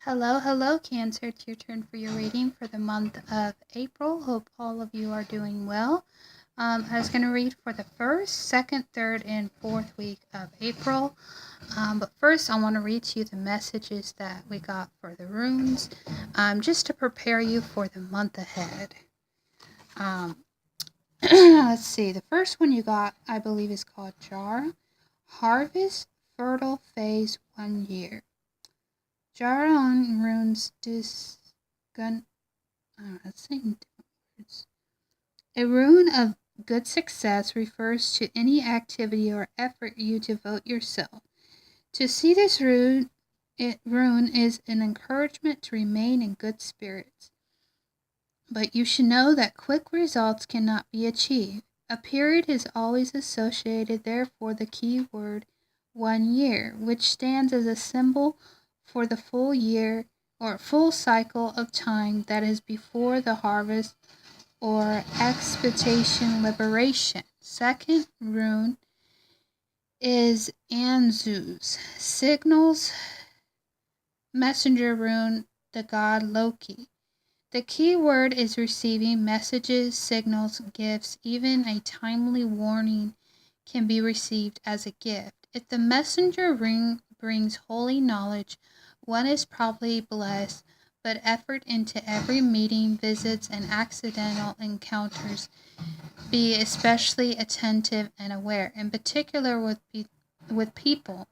Hello, hello, Cancer. It's your turn for your reading for the month of April. Hope all of you are doing well. I was going to read for the first, second, third, and fourth week of April. But first, I want to read to you the messages that we got for the runes, just to prepare you for the month ahead. Let's see. The first one you got, I believe, is called Jar. Harvest, fertile phase, 1 year. Jaron runes disgun. Saying different words. A rune of good success refers to any activity or effort you devote yourself. To see this rune is an encouragement to remain in good spirits. But you should know that quick results cannot be achieved. A period is always associated, therefore, the key word 1 year, which stands as a symbol for the full year or full cycle of time that is before the harvest or expiation liberation. Second rune is Anzu's signals messenger rune, the god Loki. The key word is receiving messages, signals, gifts, even a timely warning can be received as a gift. If the messenger ring brings holy knowledge, one is probably blessed, but effort into every meeting, visits, and accidental encounters. Be especially attentive and aware, in particular with people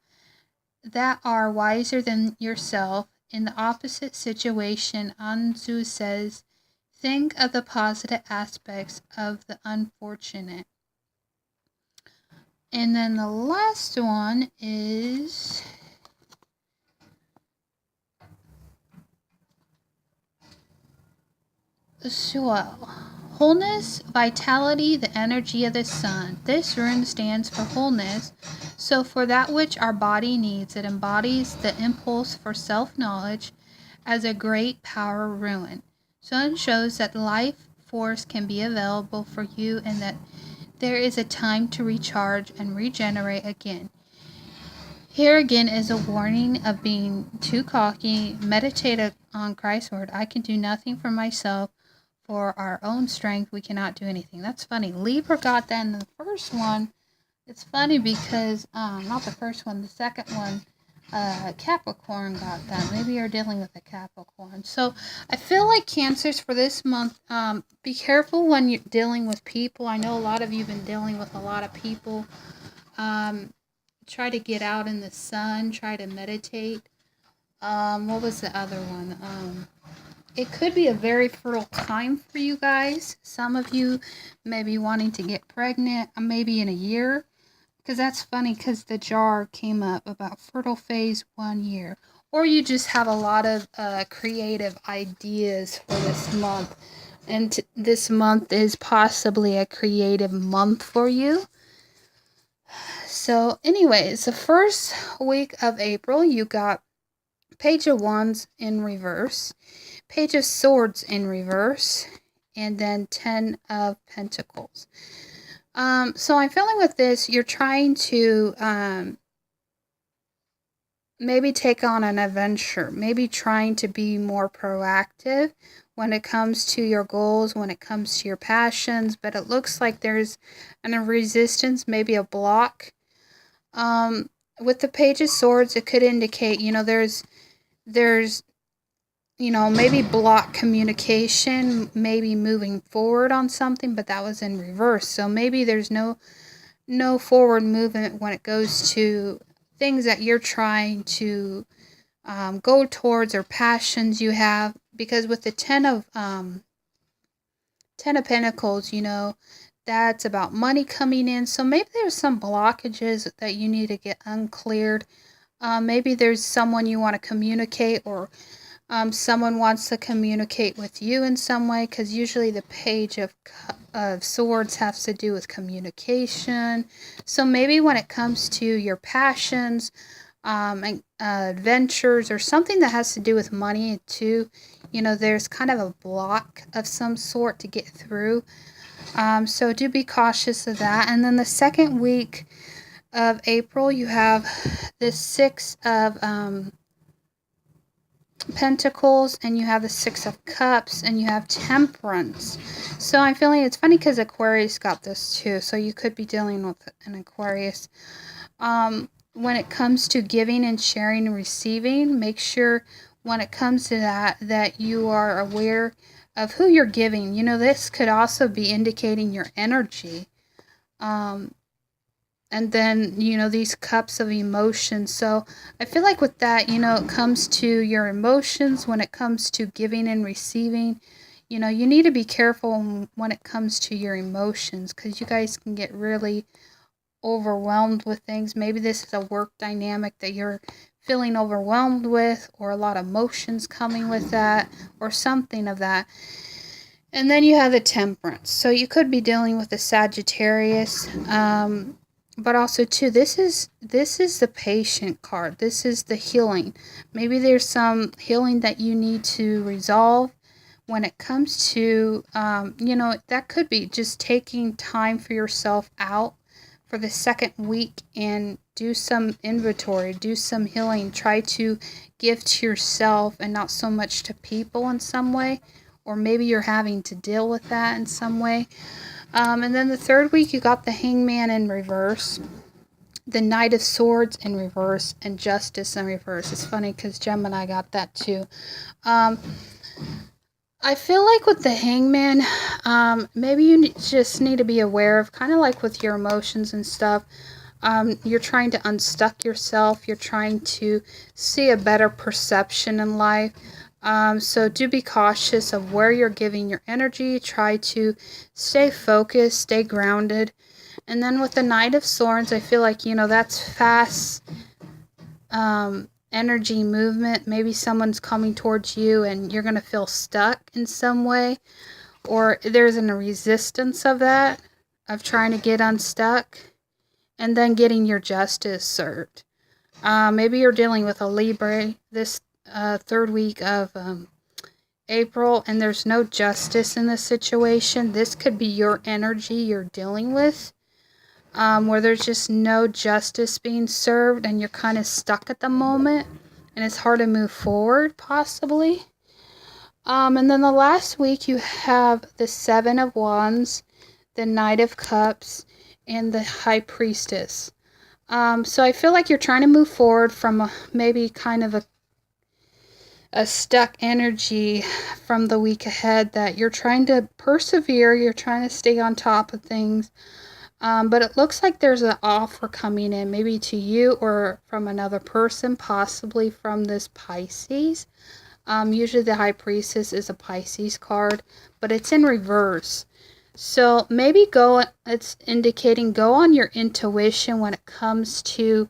that are wiser than yourself. In the opposite situation, Anzu says, think of the positive aspects of the unfortunate. And then the last one is Suel. Wholeness, vitality, the energy of the sun. This rune stands for wholeness. So for that which our body needs, it embodies the impulse for self-knowledge as a great power rune. Sun shows that life force can be available for you and that there is a time to recharge and regenerate again. Here again is a warning of being too cocky. Meditate on Christ's word. I can do nothing for myself. For our own strength, we cannot do anything. That's funny. Libra got that in the first one. It's funny because, not the first one, the second one, Capricorn got that. Maybe you're dealing with a Capricorn. So I feel like Cancers for this month, be careful when you're dealing with people. I know a lot of you have been dealing with a lot of people. Try to get out in the sun. Try to meditate. What was the other one? It could be a very fertile time for you guys. Some of you may be wanting to get pregnant, maybe in a year. Because that's funny because the jar came up about fertile phase 1 year. Or you just have a lot of creative ideas for this month. And this month is possibly a creative month for you. So anyways, the first week of April, you got Page of Wands in reverse. Page of Swords in reverse, and then 10 of Pentacles. So I'm feeling with this, you're trying to maybe take on an adventure, maybe trying to be more proactive when it comes to your goals, when it comes to your passions, but it looks like there's a resistance, maybe a block. With the Page of Swords, it could indicate, there's maybe block communication, maybe moving forward on something, but that was in reverse. So maybe there's no forward movement when it goes to things that you're trying to go towards or passions you have. Because with the Ten of Pentacles, that's about money coming in. So maybe there's some blockages that you need to get uncleared. Maybe there's someone you want to communicate, or someone wants to communicate with you in some way, because usually the Page of Swords has to do with communication. So maybe when it comes to your passions, adventures, or something that has to do with money too, there's kind of a block of some sort to get through. So do be cautious of that. And then the second week of April, you have the Six of Pentacles, and you have the Six of Cups, and you have Temperance. So I'm feeling it's funny because Aquarius got this too, so you could be dealing with an Aquarius. When it comes to giving and sharing and receiving, make sure when it comes to that you are aware of who you're giving. You know, this could also be indicating your energy. And then, you know, these cups of emotions. So I feel like with that, you know, it comes to your emotions when it comes to giving and receiving. You know, you need to be careful when it comes to your emotions, because you guys can get really overwhelmed with things. Maybe this is a work dynamic that you're feeling overwhelmed with, or a lot of emotions coming with that, or something of that. And then you have the Temperance. So you could be dealing with a Sagittarius. But also too, this is the Patient card. This is the healing. Maybe there's some healing that you need to resolve when it comes to, you know, that could be just taking time for yourself out for the second week and do some inventory, do some healing, try to give to yourself and not so much to people in some way, or maybe you're having to deal with that in some way. And then the third week, you got the Hangman in reverse, the Knight of Swords in reverse, and Justice in reverse. It's funny because Gemini got that too. I feel like with the Hangman, maybe you just need to be aware of, kind of like with your emotions and stuff, you're trying to unstuck yourself. You're trying to see a better perception in life. So do be cautious of where you're giving your energy. Try to stay focused, stay grounded. And then with the Knight of Swords, I feel like, you know, that's fast energy movement. Maybe someone's coming towards you and you're going to feel stuck in some way. Or there's a resistance of that, of trying to get unstuck. And then getting your justice served. Maybe you're dealing with a Libra this third week of April, and there's no justice in this situation. This could be your energy you're dealing with, where there's just no justice being served, and you're kind of stuck at the moment, and it's hard to move forward, possibly. And then the last week, you have the Seven of Wands, the Knight of Cups, and the High Priestess. So I feel like you're trying to move forward from maybe kind of a stuck energy from the week ahead, that you're trying to persevere, you're trying to stay on top of things. But it looks like there's an offer coming in, maybe to you or from another person, possibly from this Pisces. Usually the High Priestess is a Pisces card, but it's in reverse. So maybe it's indicating go on your intuition when it comes to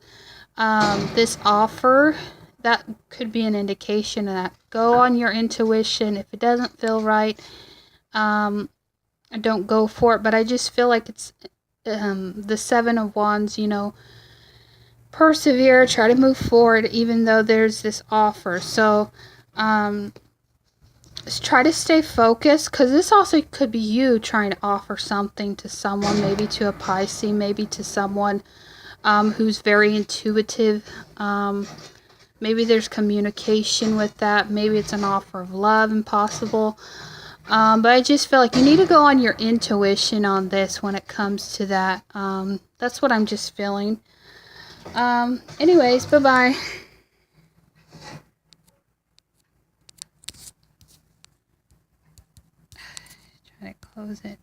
this offer. That could be an indication of that. Go on your intuition. If it doesn't feel right, don't go for it. But I just feel like it's the Seven of Wands, you know, persevere, try to move forward even though there's this offer. So try to stay focused, because this also could be you trying to offer something to someone, maybe to a Pisces, maybe to someone who's very intuitive. Maybe there's communication with that. Maybe it's an offer of love, impossible. But I just feel like you need to go on your intuition on this when it comes to that. That's what I'm just feeling. Anyways, bye-bye. Try to close it.